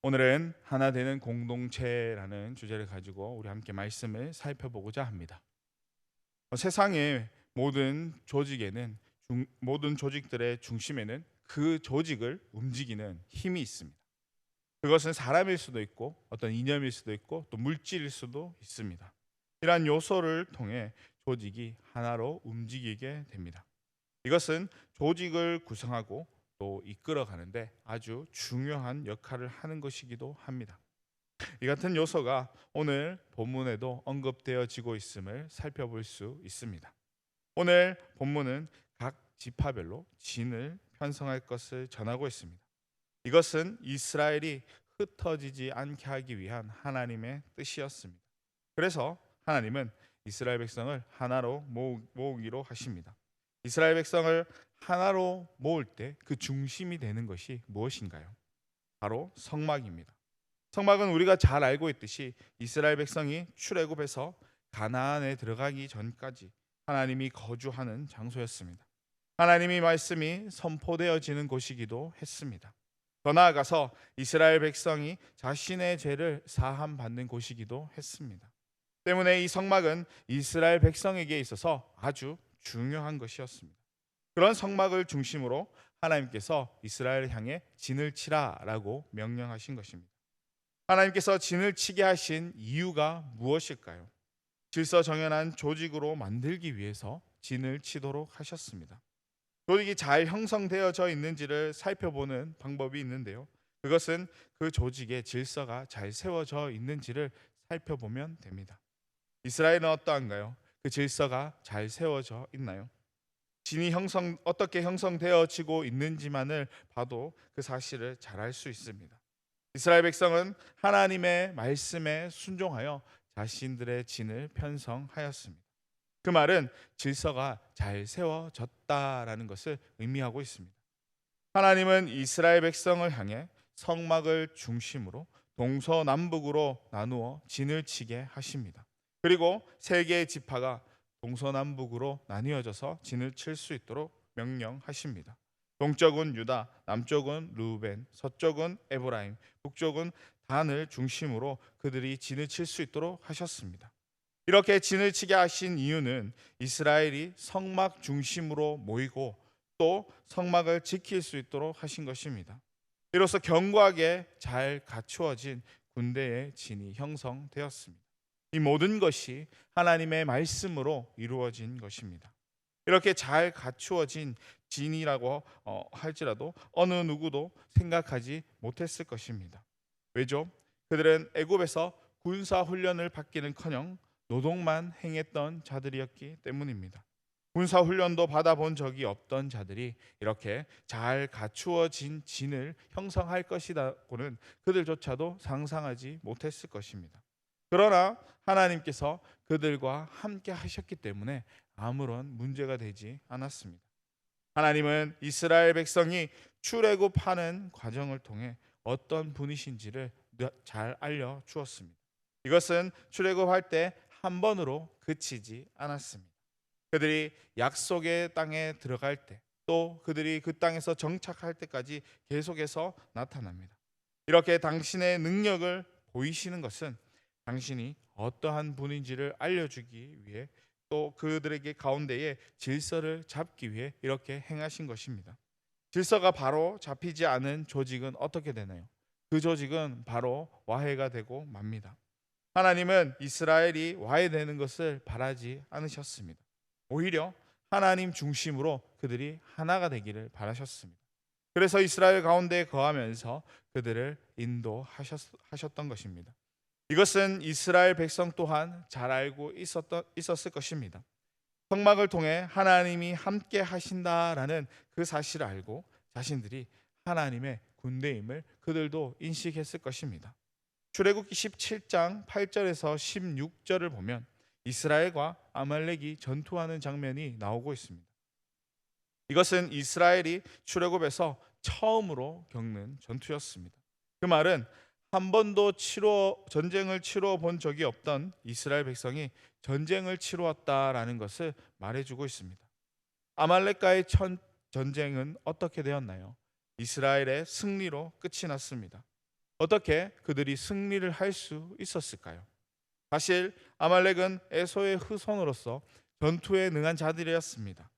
오늘은 하나 되는 공동체라는 주제를 가지고 우리 함께 말씀을 살펴보고자 합니다. 세상의 모든 조직에는 모든 조직들의 중심에는 그 조직을 움직이는 힘이 있습니다. 그것은 사람일 수도 있고 어떤 이념일 수도 있고 또 물질일 수도 있습니다. 이러한 요소를 통해 조직이 하나로 움직이게 됩니다. 이것은 조직을 구성하고 또 이끌어 가는데 아주 중요한 역할을 하는 것이기도 합니다. 이 같은 요소가 오늘 본문에도 언급되어지고 있음을 살펴볼 수 있습니다. 오늘 본문은 각 지파별로 진을 편성할 것을 전하고 있습니다. 이것은 이스라엘이 흩어지지 않게 하기 위한 하나님의 뜻이었습니다. 그래서 하나님은 이스라엘 백성을 하나로 모으기로 하십니다. 이스라엘 백성을 하나로 모을 때 그 중심이 되는 것이 무엇인가요? 바로 성막입니다. 성막은 우리가 잘 알고 있듯이 이스라엘 백성이 출애굽에서 가나안에 들어가기 전까지 하나님이 거주하는 장소였습니다. 하나님의 말씀이 선포되어지는 곳이기도 했습니다. 더 나아가서 이스라엘 백성이 자신의 죄를 사함 받는 곳이기도 했습니다. 때문에 이 성막은 이스라엘 백성에게 있어서 아주 중요한 것이었습니다. 그런 성막을 중심으로 하나님께서 이스라엘을 향해 진을 치라라고 명령하신 것입니다. 하나님께서 진을 치게 하신 이유가 무엇일까요? 질서정연한 조직으로 만들기 위해서 진을 치도록 하셨습니다. 조직이 잘 형성되어져 있는지를 살펴보는 방법이 있는데요. 그것은 그 조직의 질서가 잘 세워져 있는지를 살펴보면 됩니다. 이스라엘은 어떠한가요? 그 질서가 잘 세워져 있나요? 진이 어떻게 형성되어지고 있는지만을 봐도 그 사실을 잘 알 수 있습니다. 이스라엘 백성은 하나님의 말씀에 순종하여 자신들의 진을 편성하였습니다. 그 말은 질서가 잘 세워졌다라는 것을 의미하고 있습니다. 하나님은 이스라엘 백성을 향해 성막을 중심으로 동서남북으로 나누어 진을 치게 하십니다. 그리고 세 개의 지파가 동서남북으로 나뉘어져서 진을 칠 수 있도록 명령하십니다. 동쪽은 유다, 남쪽은 루벤, 서쪽은 에브라임, 북쪽은 단을 중심으로 그들이 진을 칠 수 있도록 하셨습니다. 이렇게 진을 치게 하신 이유는 이스라엘이 성막 중심으로 모이고 또 성막을 지킬 수 있도록 하신 것입니다. 이로써 견고하게 잘 갖추어진 군대의 진이 형성되었습니다. 이 모든 것이 하나님의 말씀으로 이루어진 것입니다. 이렇게 잘 갖추어진 진이라고 할지라도 어느 누구도 생각하지 못했을 것입니다. 왜죠? 그들은 애굽에서 군사 훈련을 받기는커녕 노동만 행했던 자들이었기 때문입니다. 군사 훈련도 받아본 적이 없던 자들이 이렇게 잘 갖추어진 진을 형성할 것이라고는 그들조차도 상상하지 못했을 것입니다. 그러나 하나님께서 그들과 함께 하셨기 때문에 아무런 문제가 되지 않았습니다. 하나님은 이스라엘 백성이 출애굽하는 과정을 통해 어떤 분이신지를 잘 알려 주었습니다. 이것은 출애굽할 때 한 번으로 그치지 않았습니다. 그들이 약속의 땅에 들어갈 때, 또 그들이 그 땅에서 정착할 때까지 계속해서 나타납니다. 이렇게 당신의 능력을 보이시는 것은 당신이 어떠한 분인지를 알려주기 위해, 또 그들에게 가운데에 질서를 잡기 위해 이렇게 행하신 것입니다. 질서가 바로 잡히지 않은 조직은 어떻게 되나요? 그 조직은 바로 와해가 되고 맙니다. 하나님은 이스라엘이 와해되는 것을 바라지 않으셨습니다. 오히려 하나님 중심으로 그들이 하나가 되기를 바라셨습니다. 그래서 이스라엘 가운데 거하면서 그들을 인도하셨던 것입니다. 이것은 이스라엘 백성 또한 잘 알고 있었을 것입니다. 성막을 통해 하나님이 함께 하신다라는 그 사실을 알고 자신들이 하나님의 군대임을 그들도 인식했을 것입니다. 출애굽기 17장 8절에서 16절을 보면 이스라엘과 아말렉이 전투하는 장면이 나오고 있습니다. 이것은 이스라엘이 출애굽에서 처음으로 겪는 전투였습니다. 그 말은 한 번도 전쟁을 치러 본 적이 없던 이스라엘 백성이 전쟁을 치루었다라는 것을 말해주고 있습니다. 아말렉과의 전쟁은 어떻게 되었나요? 이스라엘의 승리로 끝이 났습니다. 어떻게 그들이 승리를 할 수 있었을까요? 사실 아말렉은 에서의 후손으로서 전투에 능한 자들이었습니다.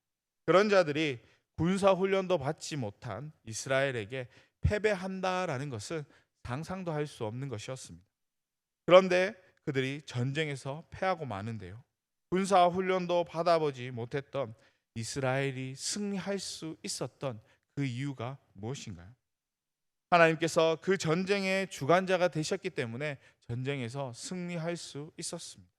그런 자들이 군사 훈련도 받지 못한 이스라엘에게 패배한다라는 것은 상상도 할 수 없는 것이었습니다. 그런데 그들이 전쟁에서 패하고 마는데요. 군사 훈련도 받아보지 못했던 이스라엘이 승리할 수 있었던 그 이유가 무엇인가요? 하나님께서 그 전쟁의 주관자가 되셨기 때문에 전쟁에서 승리할 수 있었습니다.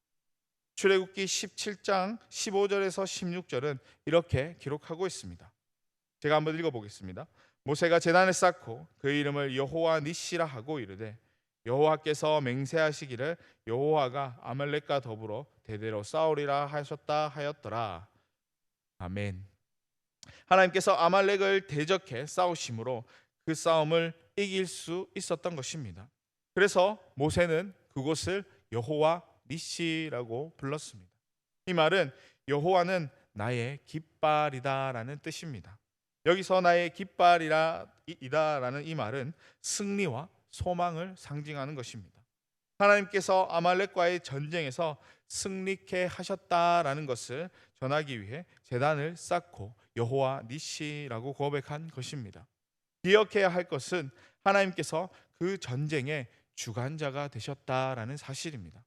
출애굽기 17장 15절에서 16절은 이렇게 기록하고 있습니다. 제가 한번 읽어보겠습니다. 모세가 제단을 쌓고 그 이름을 여호와 니시라 하고 이르되 여호와께서 맹세하시기를 여호와가 아말렉과 더불어 대대로 싸우리라 하셨다 하였더라. 아멘. 하나님께서 아말렉을 대적해 싸우심으로 그 싸움을 이길 수 있었던 것입니다. 그래서 모세는 그곳을 여호와 니시라고 불렀습니다. 이 말은 여호와는 나의 깃발이다라는 뜻입니다. 여기서 나의 깃발이다라는 이 말은 승리와 소망을 상징하는 것입니다. 하나님께서 아말렉과의 전쟁에서 승리케 하셨다라는 것을 전하기 위해 제단을 쌓고 여호와 니시라고 고백한 것입니다. 기억해야 할 것은 하나님께서 그 전쟁의 주관자가 되셨다라는 사실입니다.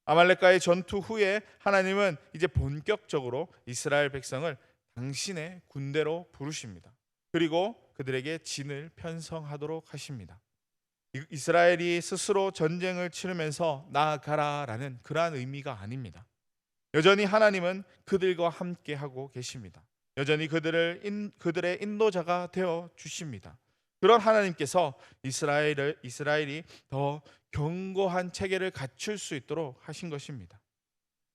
아말렉과의 전투 후에 하나님은 이제 본격적으로 이스라엘 백성을 당신의 군대로 부르십니다. 그리고 그들에게 진을 편성하도록 하십니다. 이스라엘이 스스로 전쟁을 치르면서 나아가라라는 그러한 의미가 아닙니다. 여전히 하나님은 그들과 함께 하고 계십니다. 여전히 그들의 인도자가 되어 주십니다. 그런 하나님께서 이스라엘이 더 견고한 체계를 갖출 수 있도록 하신 것입니다.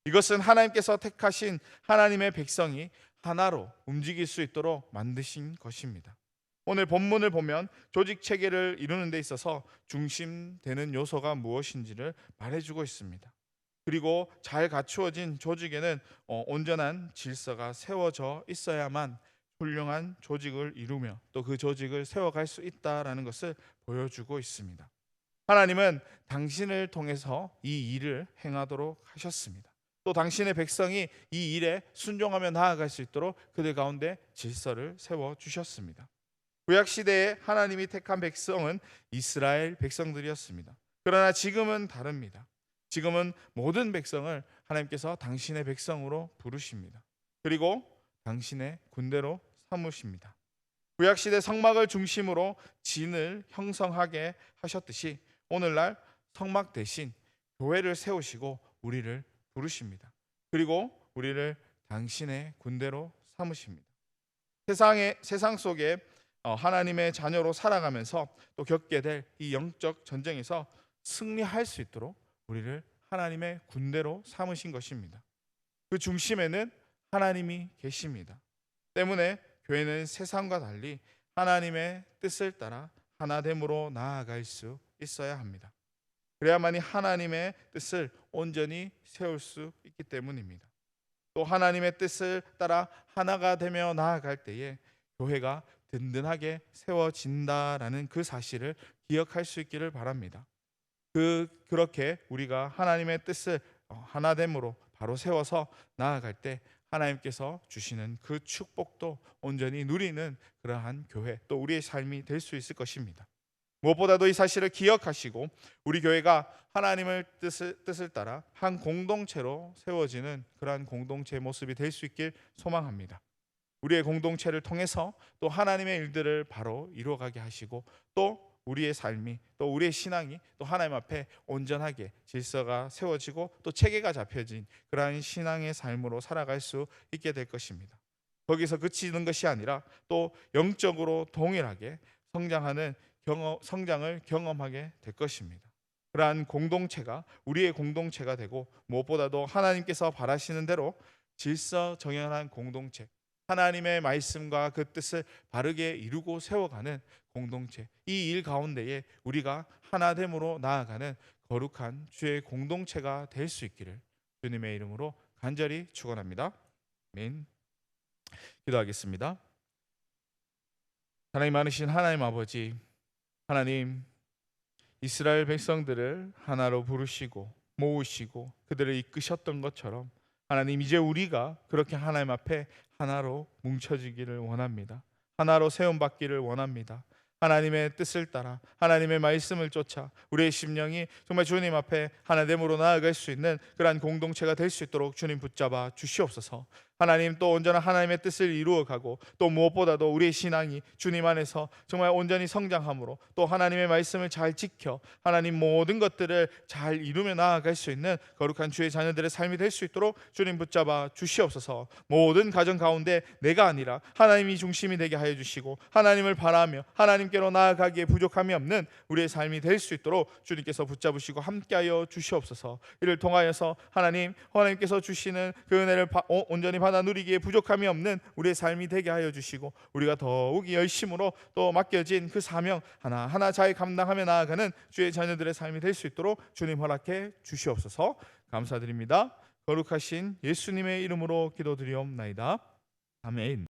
이것은 하나님께서 택하신 하나님의 백성이 하나로 움직일 수 있도록 만드신 것입니다. 오늘 본문을 보면 조직 체계를 이루는 데 있어서 중심되는 요소가 무엇인지를 말해주고 있습니다. 그리고 잘 갖추어진 조직에는 온전한 질서가 세워져 있어야만 훌륭한 조직을 이루며 또 그 조직을 세워갈 수 있다라는 것을 보여주고 있습니다. 하나님은 당신을 통해서 이 일을 행하도록 하셨습니다. 또 당신의 백성이 이 일에 순종하며 나아갈 수 있도록 그들 가운데 질서를 세워주셨습니다. 구약시대에 하나님이 택한 백성은 이스라엘 백성들이었습니다. 그러나 지금은 다릅니다. 지금은 모든 백성을 하나님께서 당신의 백성으로 부르십니다. 그리고 당신의 군대로 삼으십니다. 구약시대 성막을 중심으로 진을 형성하게 하셨듯이 오늘날 성막 대신 교회를 세우시고 우리를 부르십니다. 그리고 우리를 당신의 군대로 삼으십니다. 세상 속에 하나님의 자녀로 살아가면서 또 겪게 될 이 영적 전쟁에서 승리할 수 있도록 우리를 하나님의 군대로 삼으신 것입니다. 그 중심에는 하나님이 계십니다. 때문에 교회는 세상과 달리 하나님의 뜻을 따라 하나됨으로 나아갈 수 있어야 합니다. 그래야만이 하나님의 뜻을 온전히 세울 수 있기 때문입니다. 또 하나님의 뜻을 따라 하나가 되며 나아갈 때에 교회가 든든하게 세워진다라는 그 사실을 기억할 수 있기를 바랍니다. 그렇게 우리가 하나님의 뜻을 하나됨으로 바로 세워서 나아갈 때 하나님께서 주시는 그 축복도 온전히 누리는 그러한 교회 또 우리의 삶이 될 수 있을 것입니다. 무엇보다도 이 사실을 기억하시고 우리 교회가 하나님의 뜻을 따라 한 공동체로 세워지는 그러한 공동체 모습이 될 수 있길 소망합니다. 우리의 공동체를 통해서 또 하나님의 일들을 바로 이루어가게 하시고 또 우리의 삶이 또 우리의 신앙이 또 하나님 앞에 온전하게 질서가 세워지고 또 체계가 잡혀진 그러한 신앙의 삶으로 살아갈 수 있게 될 것입니다. 거기서 그치는 것이 아니라 또 영적으로 동일하게 성장을 경험하게 될 것입니다. 그러한 공동체가 우리의 공동체가 되고 무엇보다도 하나님께서 바라시는 대로 질서 정연한 공동체, 하나님의 말씀과 그 뜻을 바르게 이루고 세워가는 공동체, 이 일 가운데에 우리가 하나됨으로 나아가는 거룩한 주의 공동체가 될 수 있기를 주님의 이름으로 간절히 축원합니다. 아멘. 기도하겠습니다. 하나님 많으신 하나님 아버지, 하나님 이스라엘 백성들을 하나로 부르시고 모으시고 그들을 이끄셨던 것처럼 하나님, 이제 우리가 그렇게 하나님 앞에 하나로 뭉쳐지기를 원합니다. 하나로 세움받기를 원합니다. 하나님의 뜻을 따라 하나님의 말씀을 쫓아 우리의 심령이 정말 주님 앞에 하나됨으로 나아갈 수 있는 그러한 공동체가 될 수 있도록 주님 붙잡아 주시옵소서. 하나님, 또 온전한 하나님의 뜻을 이루어가고 또 무엇보다도 우리의 신앙이 주님 안에서 정말 온전히 성장함으로 또 하나님의 말씀을 잘 지켜 하나님 모든 것들을 잘 이루며 나아갈 수 있는 거룩한 주의 자녀들의 삶이 될 수 있도록 주님 붙잡아 주시옵소서. 모든 가정 가운데 내가 아니라 하나님이 중심이 되게 하여 주시고 하나님을 바라며 하나님께로 나아가기에 부족함이 없는 우리의 삶이 될 수 있도록 주님께서 붙잡으시고 함께하여 주시옵소서. 이를 통하여서 하나님께서 주시는 그 은혜를 온전히 받아 누리기에 부족함이 없는 우리의 삶이 되게 하여 주시고 우리가 더욱이 열심으로 또 맡겨진 그 사명 하나하나 잘 감당하며 나아가는 주의 자녀들의 삶이 될 수 있도록 주님 허락해 주시옵소서. 감사드립니다. 거룩하신 예수님의 이름으로 기도드리옵나이다. 아멘.